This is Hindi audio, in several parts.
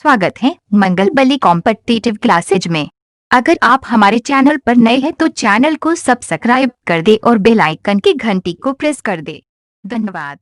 स्वागत है मंगल बली कॉम्पिटिटिव क्लासेज में। अगर आप हमारे चैनल पर नए हैं तो चैनल को सब्सक्राइब कर दे और बेल आइकन की घंटी को प्रेस कर दे। धन्यवाद।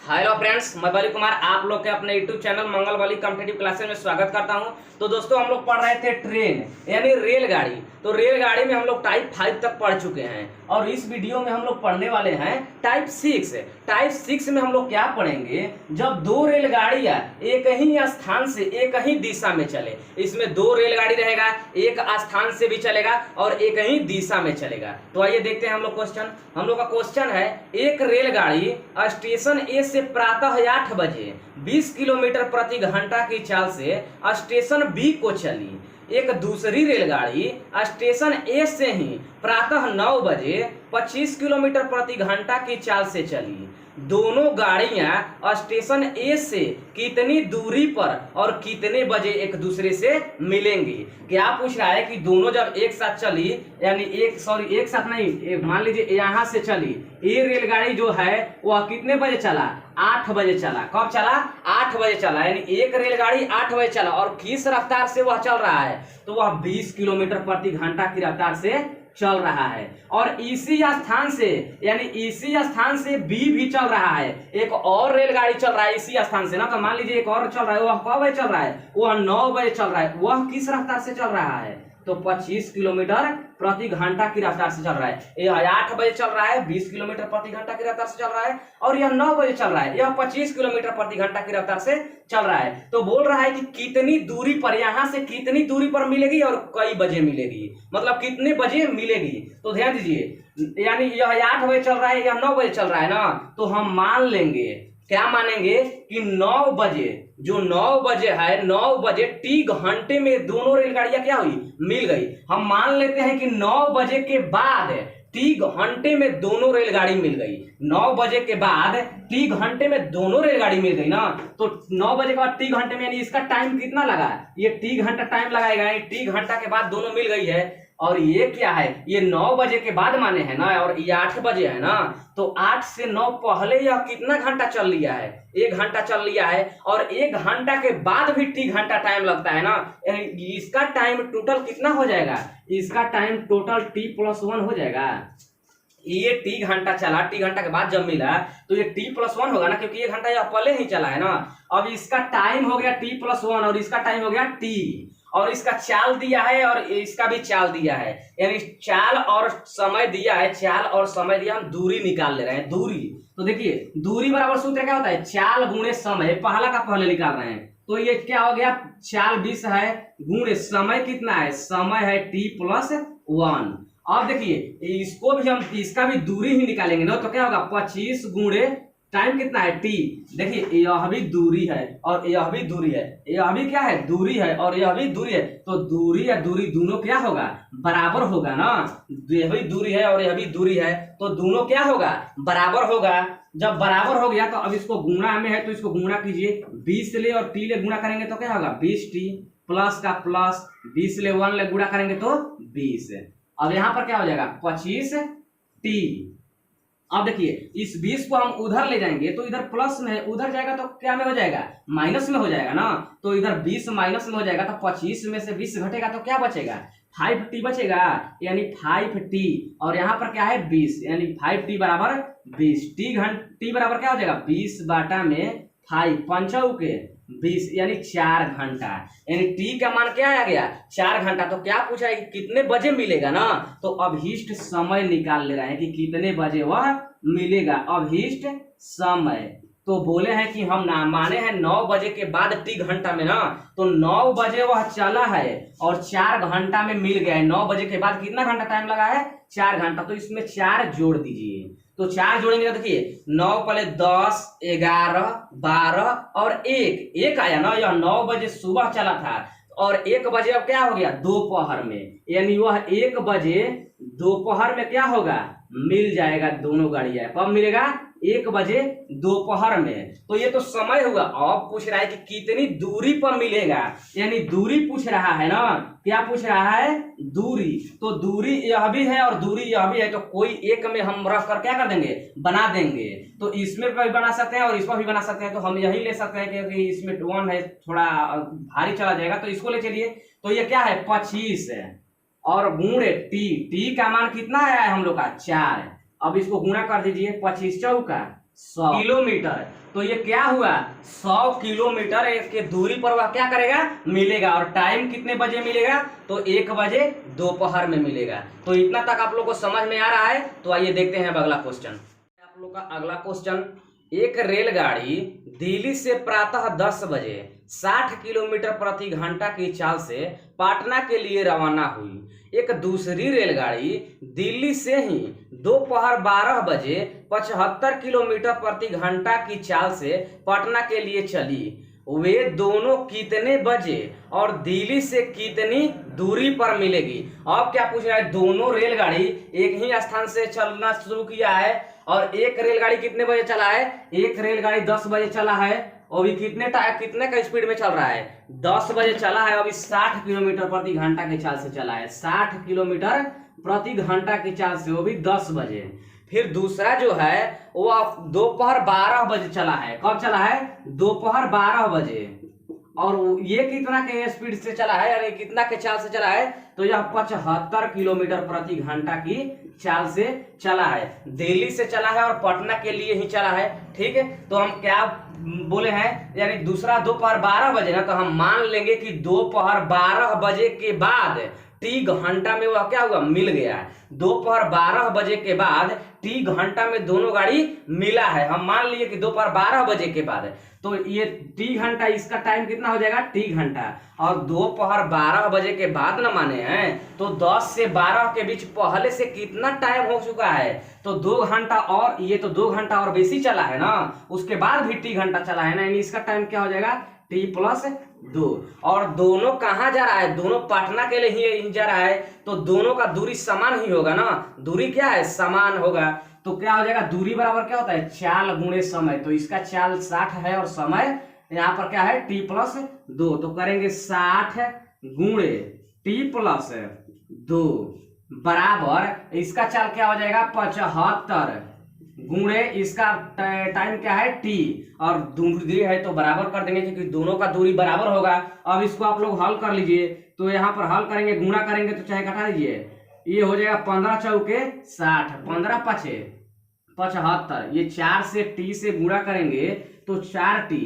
हेलो फ्रेंड्स, मैं बली कुमार आप लोग के अपने यूट्यूब चैनल मंगल बली कॉम्पिटिटिव क्लासेज में स्वागत करता हूं। तो दोस्तों, हम लोग पढ़ रहे थे ट्रेन यानी रेलगाड़ी। तो रेलगाड़ी में हम लोग टाइप 5 तक पढ़ चुके हैं और इस वीडियो में हम लोग पढ़ने वाले हैं टाइप 6। टाइप 6 में हम लोग क्या पढ़ेंगे, जब दो रेलगाड़ियां एक ही स्थान से एक ही दिशा में चले। इसमें दो रेलगाड़ी रहेगा, एक स्थान से भी चलेगा और एक ही दिशा में चलेगा। तो आइए देखते हैं हम लोग क्वेश्चन। हम लोग का क्वेश्चन है, एक रेलगाड़ी स्टेशन ए से प्रातः 8 बजे 20 किलोमीटर प्रति घंटा की चाल से स्टेशन बी को चली। एक दूसरी रेलगाड़ी स्टेशन ए से ही प्रातः 9 बजे 25 किलोमीटर प्रति घंटा की चाल से चली। दोनों गाड़ियां स्टेशन ए से कितनी दूरी पर और कितने बजे एक दूसरे से मिलेंगी। क्या पूछ रहा है कि दोनों जब एक साथ चली, यानी एक साथ नहीं, मान लीजिए यहाँ से चली, ये रेलगाड़ी जो है वह कितने बजे चला, 8 बजे चला। कब चला? 8 बजे चला। यानी एक रेलगाड़ी 8 बजे चला और किस रफ्तार से वह चल रहा है, तो वह 20 किलोमीटर प्रति घंटा की रफ्तार से चल रहा है। और इसी स्थान से, यानी इसी स्थान से बी भी चल रहा है। एक और रेलगाड़ी चल रहा है इसी स्थान से ना, तो मान लीजिए एक और चल रहा है, वह कब बजे चल रहा है, वह 9 बजे चल रहा है। वह किस रफ्तार से चल रहा है, तो 25 किलोमीटर प्रति घंटा की रफ्तार से चल रहा है। यह 8 बजे चल रहा है 20 किलोमीटर प्रति घंटा की रफ्तार से चल रहा है, और यह 9 बजे चल रहा है, यह 25 किलोमीटर प्रति घंटा की रफ्तार से चल रहा है। तो बोल रहा है कि कितनी दूरी पर, यहां से कितनी दूरी पर मिलेगी और कई बजे मिलेगी, मतलब कितने बजे मिलेगी। तो ध्यान दीजिए, यानी यह 8 बजे चल रहा है, यह 9 बजे चल रहा है ना, तो हम मान लेंगे, क्या मानेंगे कि 9 बजे, जो 9 बजे है, 9 बजे टी घंटे में दोनों रेलगाड़ियां क्या हुई, मिल गई। हम मान लेते हैं कि 9 बजे के बाद टी घंटे में दोनों रेलगाड़ी मिल गई। 9 बजे के बाद टी घंटे में दोनों रेलगाड़ी मिल गई ना, तो 9 बजे के बाद टी घंटे में, यानी इसका टाइम कितना लगा, ये टी घंटा टाइम लगाएगा, यानी टी घंटा के बाद दोनों मिल गई है। और ये क्या है, ये 9 बजे के बाद माने है ना, और ये 8 बजे है ना, तो 8 से 9 पहले यह कितना घंटा चल लिया है, 1 घंटा चल लिया है। और 1 घंटा के बाद भी टी घंटा टाइम लगता है ना, इसका टाइम टोटल कितना हो जाएगा, इसका टाइम टोटल t+1 हो जाएगा। ये टी घंटा चला, टी घंटा के बाद जब मिला तो ये t+1 होगा ना, क्योंकि 1 घंटा यह पहले ही चला है ना। अब इसका टाइम हो गया t+1 और इसका टाइम हो गया t, और इसका चाल दिया है और इसका भी चाल दिया है, यानी चाल और समय दिया है, चाल और समय दिया, हम दूरी निकाल ले रहे हैं, दूरी। तो देखिए, दूरी बराबर सूत्र क्या होता है, चाल गुणे समय, पहला का पहले निकाल रहे हैं, तो ये क्या हो गया, चाल 20 है गुणे समय कितना है, समय है t+1। अब देखिए, इसको भी हम, इसका भी दूरी ही निकालेंगे ना, तो क्या होगा 25 गुणे टाइम कितना है t। देखिए, यह भी दूरी है और यह भी दूरी है, यह भी क्या है, दूरी है और यह भी दूरी है। तो दूरी या दूरी दोनों क्या होगा, बराबर होगा ना। यह भी दूरी है और यह भी दूरी है, तो दोनों क्या होगा, बराबर होगा। जब बराबर हो गया तो अब इसको गुणा में है, तो इसको गुणा कीजिए, 20 ले और t ले गुणा करेंगे तो क्या होगा, 20t प्लस का प्लस, 20 ले 1 ले गुणा करेंगे तो 20। अब यहाँ पर क्या हो जाएगा, 25t। अब देखिए, इस 20 को हम उधर ले जाएंगे तो इधर प्लस में है, उधर जाएगा तो क्या में हो जाएगा, माइनस में हो जाएगा ना। तो इधर 20 माइनस में हो जाएगा, तो 25 में से 20 घटेगा तो क्या बचेगा, 5t बचेगा, यानी 5t। और यहाँ पर क्या है 20, यानी 5t बराबर 20। t बराबर क्या हो जाएगा, 20/5, 5 के 20, यानी 4 घंटा। यानी t का मान क्या आ गया, 4 घंटा। तो क्या पूछा है कि कितने बजे मिलेगा ना, तो अभीष्ट समय निकाल ले रहे हैं कि कितने बजे वह मिलेगा, अभीष्ट समय। तो बोले हैं कि हम ना माने हैं 9 बजे के बाद टी घंटा में ना, तो 9 बजे वह चला है और 4 घंटा में मिल गया है। 9 बजे के बाद कितना घंटा टाइम लगा है, 4 घंटा। तो इसमें 4 जोड़ दीजिए, तो 4 जोड़ेंगे तो देखिए, 9 पहले 10, 11, 12 और 1 आया ना, यह 9 बजे सुबह चला था और 1 बजे अब क्या हो गया, दोपहर में, यानी वह 1 बजे दोपहर में क्या होगा, मिल जाएगा दोनों गाड़ियां। कब मिलेगा, 1 बजे दोपहर में। तो ये तो समय हुआ। अब पूछ रहा है कि कितनी दूरी पर मिलेगा, यानी दूरी पूछ रहा है ना। क्या पूछ रहा है, दूरी। तो दूरी यह भी है और दूरी यह भी है, तो कोई एक में हम रख कर क्या कर देंगे, बना देंगे। तो इसमें भी बना सकते हैं और इसमें भी बना सकते हैं। तो हम यही ले सकते हैं क्योंकि इसमें 1 है, थोड़ा भारी चला जाएगा, तो इसको ले चलिए। तो ये क्या है, 25 है और गुणे टी का मान कितना आया है हम लोग का, 4। अब इसको गुणा कर दीजिए, 25 चौका 100 किलोमीटर। तो ये क्या हुआ, 100 किलोमीटर इसके दूरी पर वह क्या करेगा, मिलेगा। और टाइम कितने बजे मिलेगा, तो 1 बजे दोपहर में मिलेगा। तो इतना तक आप लोग को समझ में आ रहा है। तो आइए देखते हैं अगला क्वेश्चन। आप लोग का अगला क्वेश्चन, एक रेलगाड़ी दिल्ली से प्रातः 10 बजे 60 किलोमीटर प्रति घंटा की चाल से पटना के लिए रवाना हुई। एक दूसरी रेलगाड़ी दिल्ली से ही दोपहर 12 बजे 75 किलोमीटर प्रति घंटा की चाल से पटना के लिए चली। वे दोनों कितने बजे और दिल्ली से कितनी दूरी पर मिलेगी। अब क्या पूछ रहा है, दोनों रेलगाड़ी एक ही स्थान से चलना शुरू किया है और एक रेलगाड़ी कितने बजे चला है, एक रेलगाड़ी 10 बजे चला है। अभी कितने का स्पीड में चल रहा है, 10 बजे चला है। अभी 60 किलोमीटर प्रति घंटा की चाल से चला है, 60 किलोमीटर प्रति घंटा की चाल से, वो भी 10 बजे। फिर दूसरा जो है वो दोपहर 12 बजे चला है। कब चला है, दोपहर 12 बजे। और ये कितना के स्पीड से चला है, यानी कितना के चाल से चला है, तो यह 75 किलोमीटर प्रति घंटा की चाल से चला है। दिल्ली से चला है और पटना के लिए ही चला है। ठीक है, तो हम क्या बोले हैं, यानी दूसरा दोपहर 12 बजे ना, तो हम मान लेंगे कि दोपहर 12 बजे के बाद टी घंटा में वह क्या हुआ, मिल गया है। दोपहर 12 बजे के बाद टी घंटा में दोनों गाड़ी मिला है। हम मान लिए कि दोपहर 12 बजे के बाद, तो ये टी घंटा, इसका टाइम कितना हो जाएगा, टी घंटा। और दोपहर 12 बजे के बाद ना माने हैं, तो 10 से 12 के बीच पहले से कितना टाइम हो चुका है, तो 2 घंटा। और ये तो 2 घंटा और बेसी चला है ना, उसके बाद भी टी घंटा चला है ना, यानी इसका टाइम क्या हो जाएगा, टी प्लस 2। और दोनों कहाँ जा रहा है, दोनों पटना के लिए ही जा रहा है, तो दोनों का दूरी समान ही होगा ना। दूरी क्या है, समान होगा। तो क्या हो जाएगा, दूरी बराबर क्या होता है, चाल गुणे समय। तो इसका चाल 60 है और समय यहाँ पर क्या है, टी प्लस 2। तो करेंगे 60 गुणे टी प्लस 2 बराबर, इसका चाल क्या हो जाएगा, 75 गुणे इसका टाइम क्या है, टी, और दूरी है तो बराबर कर देंगे क्योंकि दोनों का दूरी बराबर होगा। अब इसको आप लोग हल कर लीजिए। तो यहाँ पर हल करेंगे, गुणा करेंगे तो चाहे घटा दीजिए, ये हो जाएगा 15 चौके 60, 15 पचे 75। ये 4 से टी से गुणा करेंगे तो 4t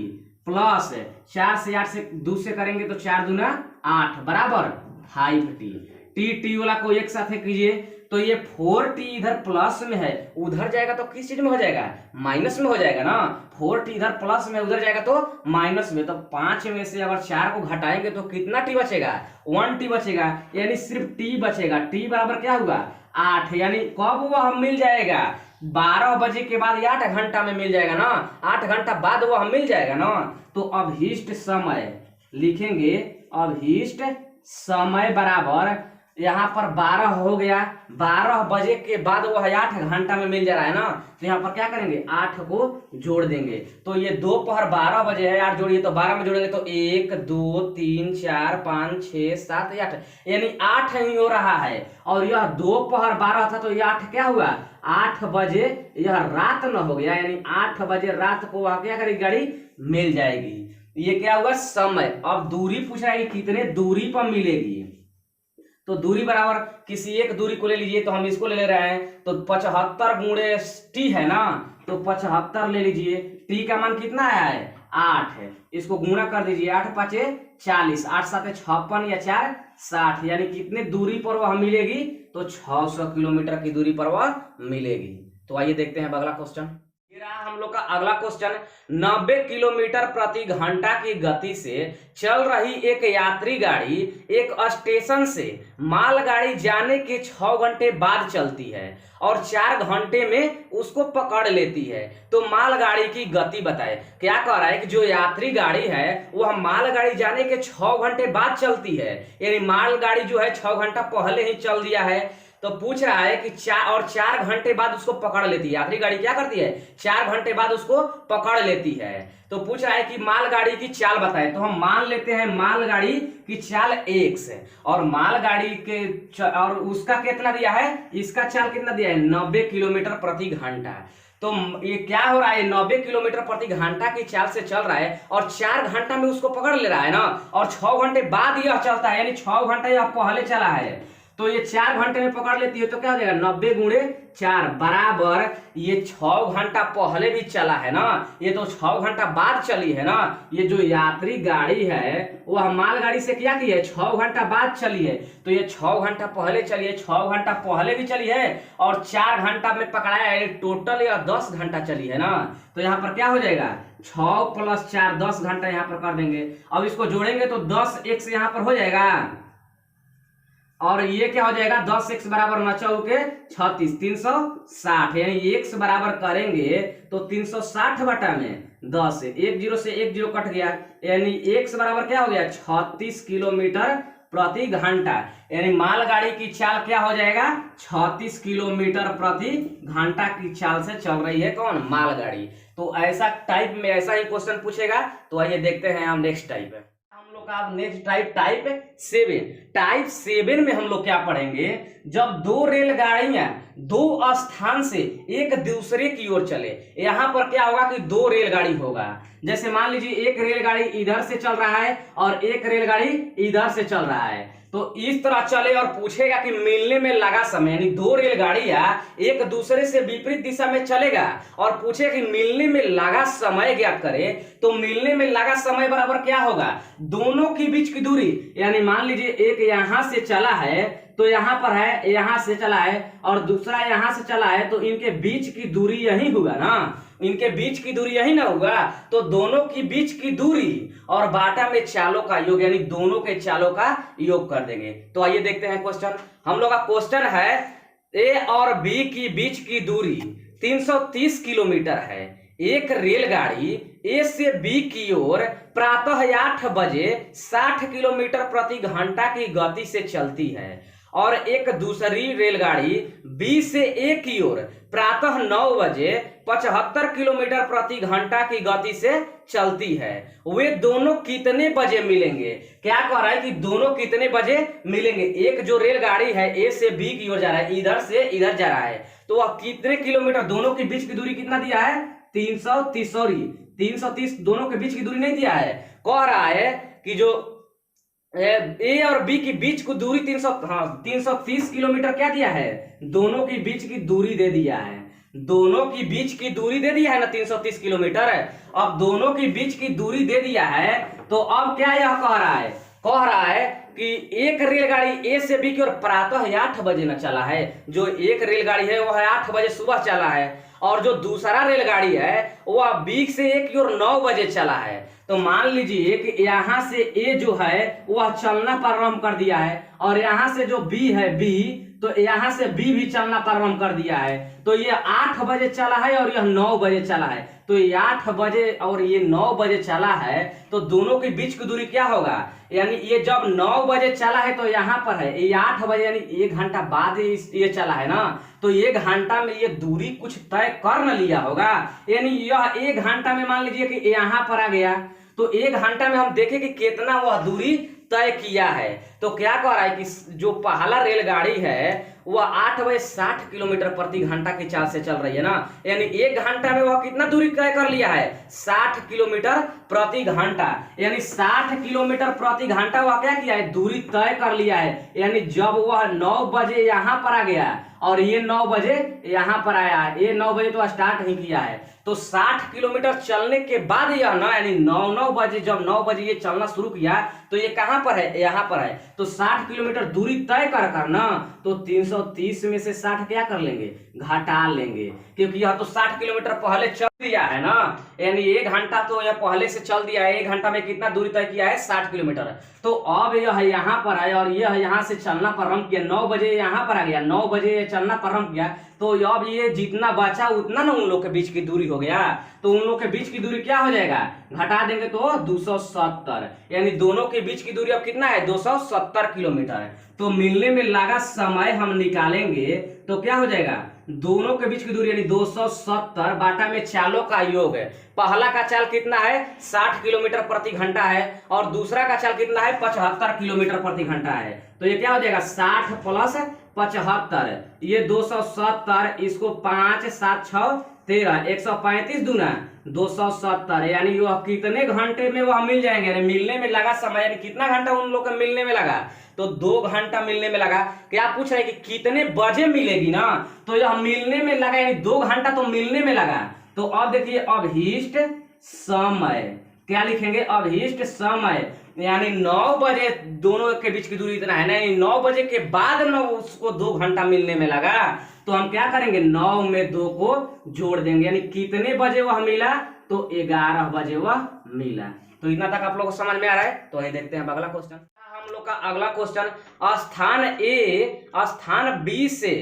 प्लस 4 से 8 से 2 से करेंगे तो 4 दूना 8 बराबर 5t। टी वाला को एक साथ कीजिए, तो ये 4t इधर प्लस में है, उधर जाएगा तो किस चीज में हो जाएगा, माइनस में हो जाएगा ना। 4t इधर प्लस में, उधर जाएगा तो माइनस में। तो 5 में से अगर 4 को घटाएंगे तो कितना t बचेगा, 1t बचेगा, यानी सिर्फ t बचेगा। t बराबर क्या हुआ, 8। यानी कब वह मिल जाएगा, 12 बजे के बाद 8 घंटा में मिल जाएगा ना, 8 घंटा बाद वह मिल जाएगा ना। तो अभीष्ट समय लिखेंगे, अभीष्ट समय बराबर यहाँ पर 12 हो गया, 12 बजे के बाद वह 8 घंटा में मिल जा रहा है ना। तो यहाँ पर क्या करेंगे, 8 को जोड़ देंगे। तो ये दोपहर 12 बजे है, 8 जोड़िए तो 12 में जोड़ेंगे तो 1 2 3 4 5 6 7 8, यानी 8 ही हो रहा है। और यह दोपहर 12 था तो ये 8 क्या हुआ, 8 बजे यह रात न हो गया, यानी 8 बजे रात को वह क्या करेगी, गाड़ी मिल जाएगी। ये क्या हुआ, समय। अब दूरी पूछ रहा है कि कितने दूरी पर मिलेगी। तो दूरी बराबर किसी एक दूरी को ले लीजिए, तो हम इसको ले रहे हैं, तो 75 गुणे टी है ना, तो 75 ले लीजिए। टी का मान कितना आया है, 8 है। इसको गुणा कर दीजिए, 8 5 40, 8 7 56 या 4 60, यानी कितने दूरी पर वह मिलेगी, तो 600 किलोमीटर की दूरी पर वह मिलेगी। तो आइए देखते हैं अगला क्वेश्चन। हम लोग का अगला क्वेश्चन, 90 किलोमीटर प्रति घंटा की गति से चल रही एक यात्री गाड़ी एक स्टेशन से मालगाड़ी जाने के 6 घंटे बाद चलती है और 4 घंटे में उसको पकड़ लेती है। तो मालगाड़ी की गति बताए। क्या कह रहा है कि जो यात्री गाड़ी है वह मालगाड़ी जाने के 6 घंटे बाद चलती है, यानी मालगाड़ी जो है 6 घंटा पहले ही चल दिया है। तो पूछ रहा है कि 4 घंटे बाद उसको पकड़ लेती है। आखिरी गाड़ी क्या करती है? 4 घंटे बाद उसको पकड़ लेती है। तो पूछ रहा है कि मालगाड़ी की चाल बताए। तो हम मान लेते हैं मालगाड़ी की चाल 1 से, और मालगाड़ी के और उसका कितना दिया है, इसका चाल कितना दिया है, 90 किलोमीटर प्रति घंटा। तो ये क्या हो रहा है, 90 किलोमीटर प्रति घंटा की चाल से चल रहा है और 4 घंटा में उसको पकड़ ले रहा है ना, और 6 घंटे बाद यह चलता है, यानी 6 घंटे यह पहले चला है। तो ये 4 घंटे में पकड़ लेती है, तो क्या हो जाएगा, 90 गुणे 4 बराबर ये 6 घंटा पहले भी चला है ना, ये तो 6 घंटा बाद चली है ना। ये जो यात्री गाड़ी है वह मालगाड़ी से क्या की है, 6 घंटा बाद चली है। तो ये 6 घंटा पहले चली है, 6 घंटा पहले भी चली है और 4 घंटा में पकड़ाया है, टोटल या 10 घंटा चली है ना। तो यहाँ पर क्या हो जाएगा, 6 + 4 10 घंटा यहाँ पर कर देंगे। अब इसको जोड़ेंगे तो 10 x यहाँ पर हो जाएगा, और ये क्या हो जाएगा, 10x बराबर 9 चौके 36 360, यानी x बराबर करेंगे तो 360 बटा में 10, 1 0 से 1 0 कट गया, यानी x बराबर क्या हो गया, 36 किलोमीटर प्रति घंटा। यानी मालगाड़ी की चाल क्या हो जाएगा, 36 किलोमीटर प्रति घंटा की चाल से चल रही है कौन, मालगाड़ी। तो ऐसा टाइप में ऐसा ही क्वेश्चन पूछेगा। तो आइए देखते हैं हम नेक्स्ट टाइप है। हम लोग का नेक्स्ट टाइप 7। टाइप 7 में हम लोग क्या पढ़ेंगे, जब दो रेलगाड़ियां दो स्थान से एक दूसरे की ओर चले। यहां पर क्या होगा कि 2 रेलगाड़ी होगा। जैसे मान लीजिए एक रेलगाड़ी इधर से चल रहा है और एक रेलगाड़ी इधर से चल रहा है, तो इस तरह चले और पूछेगा कि मिलने में लगा समय, यानी 2 रेलगाड़ियां एक दूसरे से विपरीत दिशा में चलेगा और पूछे कि मिलने में लगा समय ज्ञात करे। तो मिलने में लगा समय बराबर क्या होगा, दोनों के बीच की दूरी, यानी मान लीजिए एक यहां से चला है तो यहां पर है, यहां से चला है और दूसरा यहां से चला है, तो इनके बीच की दूरी यही होगा ना, इनके बीच की दूरी यही ना होगा। तो दोनों की बीच की दूरी और बाटा में चालों का योग, यानी दोनों के चालों का योग कर देंगे। तो आइए देखते हैं क्वेश्चन। हम लोग का क्वेश्चन है ए और बी की बीच की दूरी 330 किलोमीटर है। एक रेलगाड़ी ए से बी की ओर प्रातः 8 बजे 60 किलोमीटर प्रति घंटा की गति से चलती है और एक दूसरी रेलगाड़ी बी से ए की ओर प्रातः 9 बजे 75 किलोमीटर प्रति घंटा की गति से चलती है। वे दोनों कितने बजे मिलेंगे? क्या कह रहा है कि दोनों कितने बजे मिलेंगे? एक जो रेलगाड़ी है ए से बी की ओर जा रहा है, इधर से इधर जा रहा है, तो वह कितने किलोमीटर, दोनों के बीच की दूरी कितना दिया है, 330 दोनों के बीच की दूरी नहीं दिया है। कह रहा है कि जो ए और बी की बीच की दूरी 330 किलोमीटर क्या दिया है, दोनों की बीच की दूरी दे दिया है, दोनों की बीच की दूरी दे दिया है ना 330 किलोमीटर। अब दोनों की बीच की दूरी दे दिया है, तो अब क्या यह कह रहा है कि एक रेलगाड़ी ए से बी की ओर प्रातः 8 बजे न चला है, जो एक रेलगाड़ी है वह 8 बजे सुबह चला है, और जो दूसरा रेलगाड़ी है वह बी से ए की ओर 9 बजे चला है। तो मान लीजिए कि यहां से ए जो है वह चलना प्रारंभ कर दिया है, और यहां से जो बी है बी, तो यहां से बी भी चलना प्रारंभ कर दिया है। तो ये 8 बजे चला है और यह 9 बजे चला है, तो ये 8 बजे और ये 9 बजे चला है, तो दोनों के बीच की दूरी क्या होगा, यानी ये जब 9 बजे चला है तो यहाँ पर है ये 8 बजे, यानी 1 घंटा बाद ये चला है ना, तो 1 घंटा में ये दूरी कुछ तय कर न लिया होगा। यानी यह 1 घंटा में मान लीजिए कि यहाँ पर आ गया, तो 1 घंटा में हम देखें कि कितना वह दूरी तय किया है। तो क्या कह रहा है कि जो पहला रेलगाड़ी है वह 8 बजे 60 किलोमीटर प्रति घंटा की चाल से चल रही है ना, यानी 1 घंटा में वह कितना दूरी तय कर लिया है, 60 किलोमीटर प्रति घंटा, यानी 60 किलोमीटर प्रति घंटा वह क्या किया है, दूरी तय कर लिया है। यानी जब वह 9 बजे यहाँ पर आ गया और ये 9 बजे यहाँ पर आया है, ये 9 बजे तो स्टार्ट ही किया है, तो 60 किलोमीटर चलने के बाद यह ना, यानी 9 बजे, जब 9 बजे ये चलना शुरू किया तो ये कहां पर है, यहाँ पर है, तो 60 किलोमीटर दूरी तय कर ना, तो 330 में से 60 क्या कर लेंगे, घटा लेंगे, क्योंकि यह तो 60 किलोमीटर पहले चल दिया है ना, यानी 1 घंटा तो यह पहले से चल दिया है। 1 घंटा में कितना दूरी तय किया है, 60 किलोमीटर। तो अब यह यहाँ पर है और यह यहाँ से चलना प्रारंभ किया, 9 बजे यहाँ पर आ गया, 9 बजे चलना प्रारंभ किया, तो अब ये जितना बचा उतना ना उन लोग के बीच की दूरी हो गया, तो उन लोग के बीच की दूरी क्या हो जाएगा, घटा देंगे तो 270, यानी दोनों के बीच की दूरी अब कितना है, 270 किलोमीटर है। तो मिलने में लगा समय हम निकालेंगे तो क्या हो जाएगा, दोनों के बीच की दूरी यानी 270 बाटा में चालों का योग है। पहला का चाल कितना है 60 किलोमीटर प्रति घंटा है और दूसरा का चाल कितना है 75 किलोमीटर प्रति घंटा है। तो ये क्या हो जाएगा 60 प्लस 75, ये 270, इसको 5 7 6 13, 135 दूना 270, यानी वह कितने घंटे में वह मिल जाएंगे। यानी मिलने में लगा समय यानी कितना घंटा उन लोग को मिलने में लगा, तो 2 घंटा मिलने में लगा। क्या पूछ रहे कि कितने बजे मिलेगी ना, तो यह मिलने में लगा यानी 2 घंटा तो मिलने में लगा। तो अब देखिए अभीष्ट समय क्या लिखेंगे, अभीष्ट समय यानी 9 बजे दोनों के बीच की दूरी इतना है ना, यानी 9 बजे के बाद ना उसको 2 घंटा मिलने में लगा। तो हम क्या करेंगे 9 में 2 को जोड़ देंगे, यानी कितने बजे वह मिला, तो 11 बजे वह मिला। तो इतना तक आप लोगों को समझ में आ रहा है। तो ये देखते हैं अगला क्वेश्चन। हम लोग का अगला क्वेश्चन, स्थान ए स्थान बी से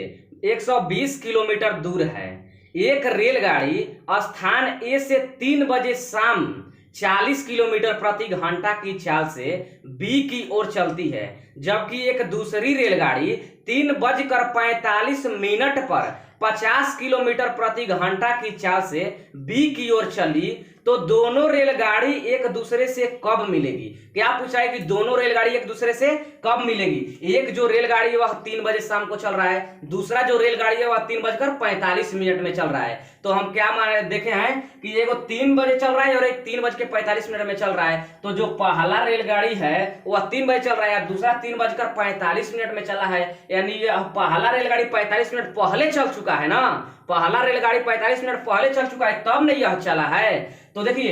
120 किलोमीटर दूर है। एक रेलगाड़ी स्थान ए से 3 बजे शाम 40 किलोमीटर प्रति घंटा की चाल से बी की ओर चलती है, जबकि एक दूसरी रेलगाड़ी 3:45 पर 50 किलोमीटर प्रति घंटा की चाल से बी की ओर चली। तो दोनों रेलगाड़ी एक दूसरे से कब मिलेगी। क्या पूछा है कि दोनों रेलगाड़ी एक दूसरे से कब मिलेगी। एक जो रेलगाड़ी है वह 3 बजे शाम को चल रहा है, दूसरा जो रेलगाड़ी है वह 3:45 में चल रहा है। तो हम क्या माने देखे हैं कि एगो 3 बजे चल रहा है और एक 3:45 में चल रहा है। तो जो पहला रेलगाड़ी है वह 3 बजे चल रहा है, दूसरा 3:45 में चला है, यानी यह पहला रेलगाड़ी 45 मिनट पहले चल चुका है ना, पहला रेलगाड़ी 45 मिनट पहले चल चुका है, तब नहीं यह चला है। तो देखिए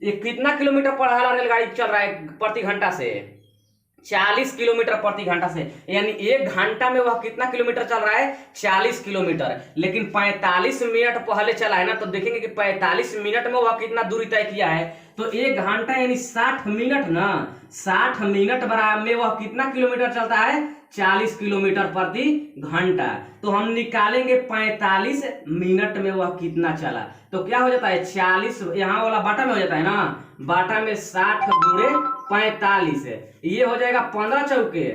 ये कितना किलोमीटर पहला रेलगाड़ी चल रहा है प्रति घंटा से, 40 किलोमीटर प्रति घंटा से, यानी 1 घंटा में वह कितना किलोमीटर चल रहा है 40 किलोमीटर। लेकिन 45 मिनट पहले चला है ना, तो देखेंगे कि 45 मिनट में वह कितना दूरी तय किया है। तो 1 घंटा यानी 60 मिनट ना, 60 मिनट बराबर में वह कितना किलोमीटर चलता है 40 किलोमीटर प्रति घंटा। तो हम निकालेंगे 45 मिनट में वह कितना चला। तो क्या हो जाता है 40, यहाँ वाला बाटा में हो जाता है ना, बाटा में 60 गुणे 45, ये हो जाएगा 15 चौके,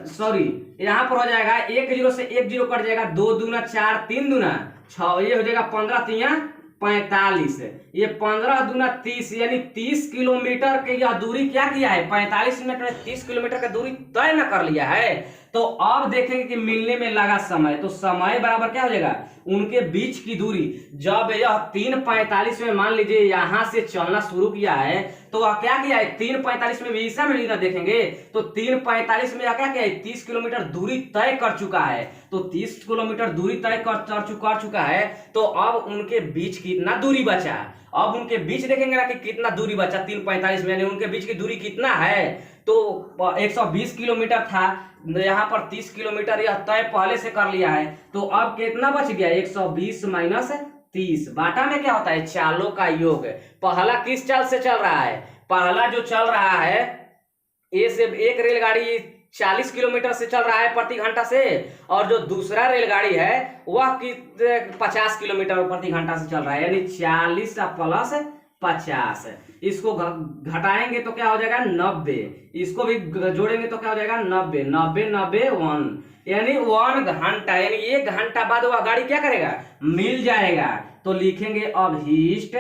सॉरी यहाँ पर हो जाएगा 1 0 से 1 0 कट जाएगा, 2 दूना 4 3 दूना 6, ये हो जाएगा 15 तिया 45, ये 15 दूना 30, यानी 30 किलोमीटर के यह दूरी क्या किया है 45 मिनट में 30 किलोमीटर का दूरी तय न कर लिया है। तो अब देखेंगे कि मिलने में लगा समय, तो समय बराबर क्या हो जाएगा उनके बीच की दूरी। जब यह 3:45 में मान लीजिए यहां से चलना शुरू किया है, तो वह क्या किया है 3:45 में भी ईसा में लिखना देखेंगे, तो 3:45 में क्या किया है 30 किलोमीटर दूरी तय कर चुका है। तो 30 किलोमीटर दूरी तय कर चुका है। तो अब उनके बीच कितना दूरी बचा, अब उनके बीच देखेंगे ना कि कितना दूरी बचा 3:45 में, यानी उनके बीच की दूरी कितना है, तो 120 किलोमीटर था, यहाँ पर 30 किलोमीटर यह तय पहले से कर लिया है। तो अब कितना बच गया 120 माइनस 30, बाटा में क्या होता है चालों का योग। पहला किस चाल से चल रहा है, पहला जो चल रहा है ए से एक रेलगाड़ी 40 किलोमीटर से चल रहा है प्रति घंटा से, और जो दूसरा रेलगाड़ी है वह 50 किलोमीटर प्रति घंटा से चल रहा है, यानी 40 प्लस 50, इसको घटाएंगे तो क्या हो जाएगा 90, इसको भी जोड़ेंगे तो क्या हो जाएगा 90 90 90 1, यानी 1 घंटा, यानी 1 घंटा बाद वह गाड़ी क्या करेगा मिल जाएगा। तो लिखेंगे अभीष्ट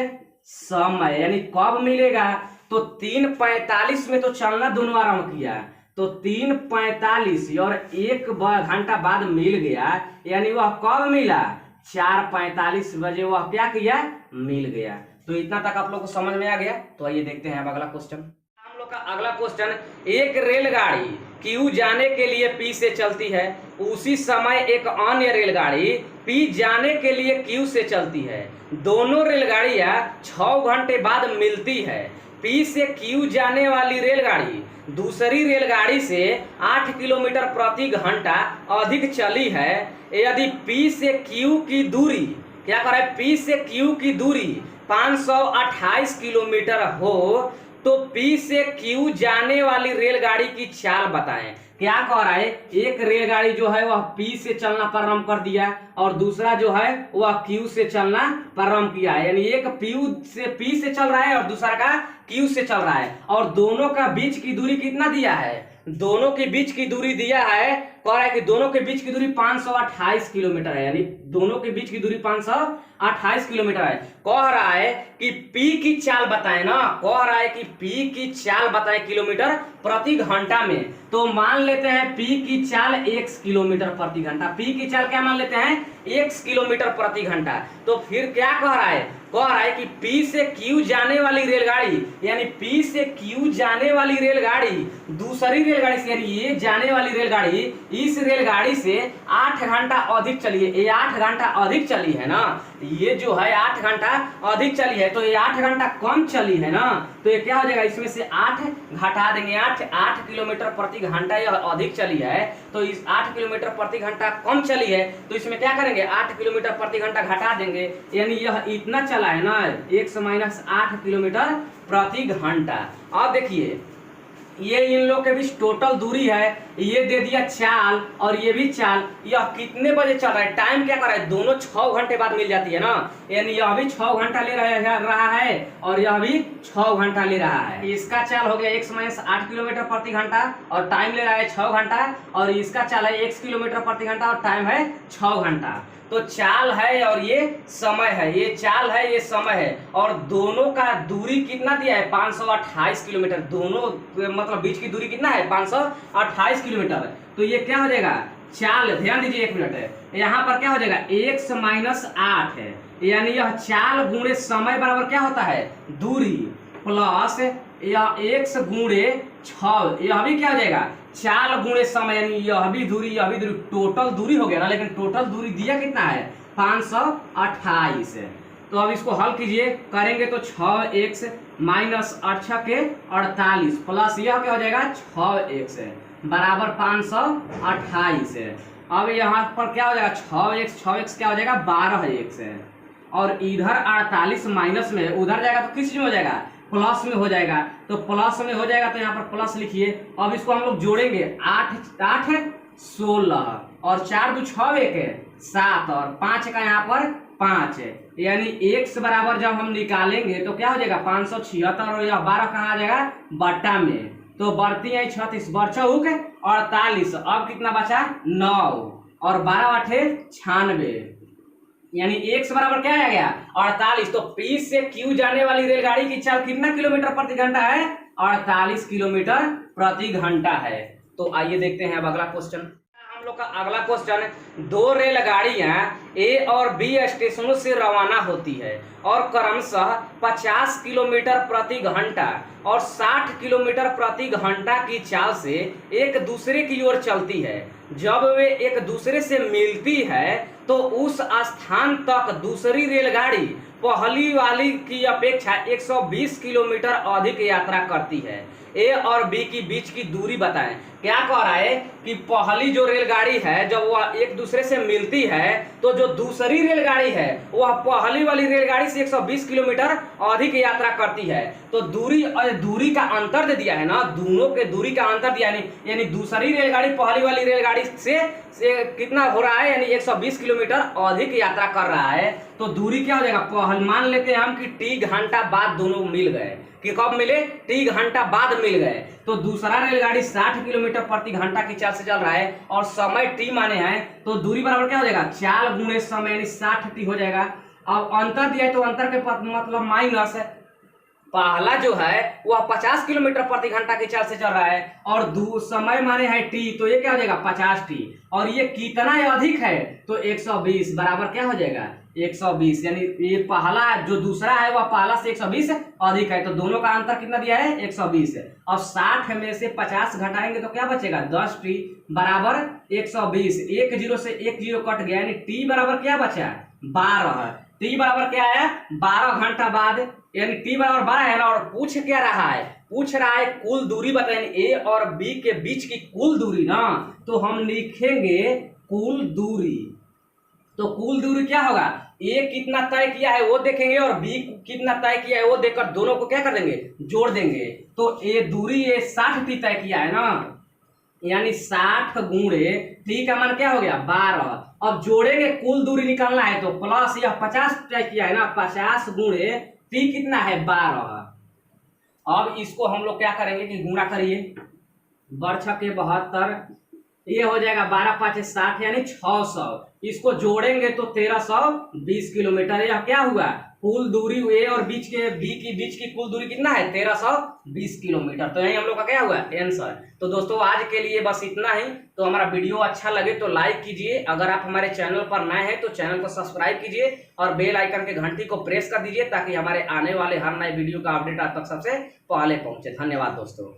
समय, यानी कब मिलेगा, तो 3:45 में तो चलना दोनों आराम किया, तो 3:45 और 1 घंटा बाद मिल गया, यानी वह कब मिला 4:45 बजे वह क्या किया मिल गया। तो इतना तक आप लोग को समझ में आ गया। तो आइए देखते हैं अब अगला क्वेश्चन। हम लोग का अगला क्वेश्चन, एक रेलगाड़ी क्यू जाने के लिए पी से चलती है, उसी समय एक अन्य रेलगाड़ी पी जाने के लिए क्यू से चलती है। दोनों रेलगाड़ियां 6 घंटे बाद मिलती है। पी से क्यू जाने वाली रेलगाड़ी दूसरी रेलगाड़ी से 8 किलोमीटर प्रति घंटा अधिक चली है। यदि पी से क्यू की दूरी क्या कर रहा है, पी से क्यू की दूरी 528 किलोमीटर हो, तो पी से क्यू जाने वाली रेलगाड़ी की चाल बताएं। क्या कह रहा है, एक रेलगाड़ी जो है वह पी से चलना प्रारंभ कर दिया और दूसरा जो है वह क्यू से चलना प्रारंभ किया है, यानी एक पी से चल रहा है और दूसरा का क्यू से चल रहा है, और दोनों का बीच की दूरी कितना दिया है दोनों के बीच की दूरी दिया है, कह रहा है कि दोनों के बीच की दूरी 528 किलोमीटर है, यानी दोनों के बीच की दूरी 528 किलोमीटर है। कह रहा है कि पी की चाल बताएं ना, कह रहा है कि पी की चाल बताएं किलोमीटर प्रति घंटा में। तो मान लेते हैं पी की चाल x किलोमीटर प्रति घंटा। पी की चाल क्या मान लेते हैं? x किलोमीटर प्रति घंटा। तो फिर क्या कह रहा है? कह रहा है कि P से Q जाने वाली रेलगाड़ी, यानी P से Q जाने वाली रेलगाड़ी दूसरी रेलगाड़ी से, यानी ये जाने वाली रेलगाड़ी इस रेलगाड़ी से 8 घंटा अधिक चली है। ये 8 घंटा अधिक चली है ना, ये जो है 8 घंटा अधिक चली है, तो ये 8 घंटा कम चली है ना, तो ये क्या हो जाएगा? इसमें से 8 घटा देंगे, 8 किलोमीटर प्रति घंटा ये अधिक चली है, तो इस 8 किलोमीटर प्रति घंटा कम चली है, तो इसमें क्या करेंगे? 8 किलोमीटर प्रति घंटा घटा देंगे, यानी यह इतना चला है ना, 1 - 8 किलोमीटर प्रति घंटा। अब देखिए ये इन लोग के बीच टोटल दूरी है, ये दे दिया चाल और ये भी चाल। यह कितने बजे चल रहा है? टाइम क्या कर रहा है? दोनों 6 घंटे बाद मिल जाती है ना, यानी यह भी 6 घंटा ले रहा है और यह भी 6 घंटा ले रहा है। इसका चाल हो गया 1 - 8 किलोमीटर प्रति घंटा और टाइम ले रहा है 6 घंटा, और इसका चाल है 1 किलोमीटर प्रति घंटा और टाइम है 6 घंटा। तो चाल है और ये समय है, ये चाल है ये समय है, और दोनों का दूरी कितना दिया है? 528 किलोमीटर। दोनों मतलब बीच की दूरी कितना है? 528 किलोमीटर। तो ये क्या हो जाएगा? चाल, ध्यान दीजिए 1 मिनट है, यहाँ पर क्या हो जाएगा? 1 - 8 है, यानी यह चाल गुणे समय बराबर क्या होता है? दूरी, प्लस यह x गुणे 6, यह भी क्या हो जाएगा? चाल गुणे समय, यानी यह भी दूरी टोटल दूरी हो गया ना, लेकिन टोटल दूरी दिया कितना है? 528। तो अब इसको हल कीजिए, करेंगे तो 6x - 8 के 48 प्लस यह क्या हो जाएगा? 6x बराबर 528। अब यहाँ पर क्या हो जाएगा? 6x क्या हो जाएगा? 12x, और इधर 48 माइनस में उधर जाएगा तो किस चीज में हो जाएगा? प्लस में हो जाएगा। तो प्लस में हो जाएगा तो यहाँ पर प्लस लिखिए। अब इसको हम लोग जोड़ेंगे, 8 16 और 4 2 6 1 7 और 5 का यहाँ पर 5, यानी x बराबर जब हम निकालेंगे तो क्या हो जाएगा? 576, और यह 12 कहाँ आ जाएगा? बट्टा में, तो बढ़ती है 36 बरचौक 48। अब कितना बचा? 9 और 12 8 96, यानी x बराबर क्या आ गया? 48। तो P से Q जाने वाली रेलगाड़ी की चाल कितना किलोमीटर प्रति घंटा है? 48 किलोमीटर प्रति घंटा है। तो आइए देखते हैं अब अगला क्वेश्चन। हम लोग का अगला क्वेश्चन, 2 रेलगाड़ियां A और B स्टेशनों से रवाना होती है और क्रमशः 50 किलोमीटर प्रति घंटा और 60 किलोमीटर प्रति घंटा की चाल से एक दूसरे की ओर चलती है। जब वे एक दूसरे से मिलती है तो उस स्थान तक दूसरी रेलगाड़ी पहली वाली की अपेक्षा 120 किलोमीटर अधिक यात्रा करती है। ए और बी की बीच की दूरी बताएं। क्या कह रहा है कि पहली जो रेलगाड़ी है जब वह एक दूसरे से मिलती है तो जो दूसरी रेलगाड़ी है वह पहली वाली रेलगाड़ी से 120 किलोमीटर अधिक यात्रा करती है। तो दूरी का अंतर दे दिया है ना, दोनों के दूरी का अंतर दिया है, यानी दूसरी रेलगाड़ी पहली वाली रेलगाड़ी से कितना हो रहा है, यानी 120 किलोमीटर अधिक यात्रा कर रहा है। तो दूरी क्या हो जाएगा? मान लेते हैं हम कि टी घंटा बाद दोनों मिल गए, कि कब मिले? टी घंटा बाद मिल गए। तो दूसरा रेलगाड़ी 60 किलोमीटर प्रति घंटा की चाल से चल रहा है और समय टी माने हैं, तो दूरी बराबर क्या हो जाएगा? चाल गुणे समय, यानी 60 टी हो जाएगा। अब अंतर दिया है तो अंतर के मतलब माइनस, पहला जो है वह 50 किलोमीटर प्रति घंटा की चाल से चल रहा है और समय माने है टी, तो ये क्या हो जाएगा? 50 टी, और ये कितना अधिक है? तो 120 बराबर क्या हो जाएगा? 120, यानी ये पहला जो दूसरा है वह पहला से 120 अधिक है, तो दोनों का अंतर कितना दिया है? 120। अब 60 में से 50 घटाएंगे तो क्या बचेगा? 10 टी बराबर 120। 1 0 से 1 0 कट गया, यानी टी बराबर क्या बचा? 12। टी बराबर क्या है? 12 घंटा बाद, यानी टी बराबर 12 है ना। और पूछ क्या रहा है? पूछ रहा है कुल दूरी बताएं, ए और बी के बीच की कुल दूरी ना, तो हम लिखेंगे कुल दूरी। तो कुल दूरी क्या होगा? ए कितना तय किया है वो देखेंगे और बी कितना तय किया है वो देखकर दोनों को क्या कर देंगे? जोड़ देंगे। तो ए दूरी ये 60 टी तय किया है ना, यानी 60 गुणे टी का मान क्या हो गया? 12। अब जोड़ेंगे, कुल दूरी निकालना है, तो प्लस यह 50 तय किया है ना, 50 गुणे टी कितना है? 12। अब इसको हम लोग क्या करेंगे कि गुणा करिए, बरछक के 72, ये हो जाएगा 12 5 60 यानी 600। इसको जोड़ेंगे तो 1320 किलोमीटर। यह क्या हुआ, कुल दूरी ए और बीच के बी की बीच की कुल दूरी कितना है, 1320 किलोमीटर। तो यही हम लोग का क्या हुआ, आंसर। तो दोस्तों आज के लिए बस इतना ही। तो हमारा वीडियो अच्छा लगे तो लाइक कीजिए, अगर आप हमारे चैनल पर नए हैं तो चैनल को सब्सक्राइब कीजिए और बेल आइकन के घंटी को प्रेस कर दीजिए ताकि हमारे आने वाले हर नए वीडियो का अपडेट आप तक सबसे पहले पहुंचे। धन्यवाद दोस्तों।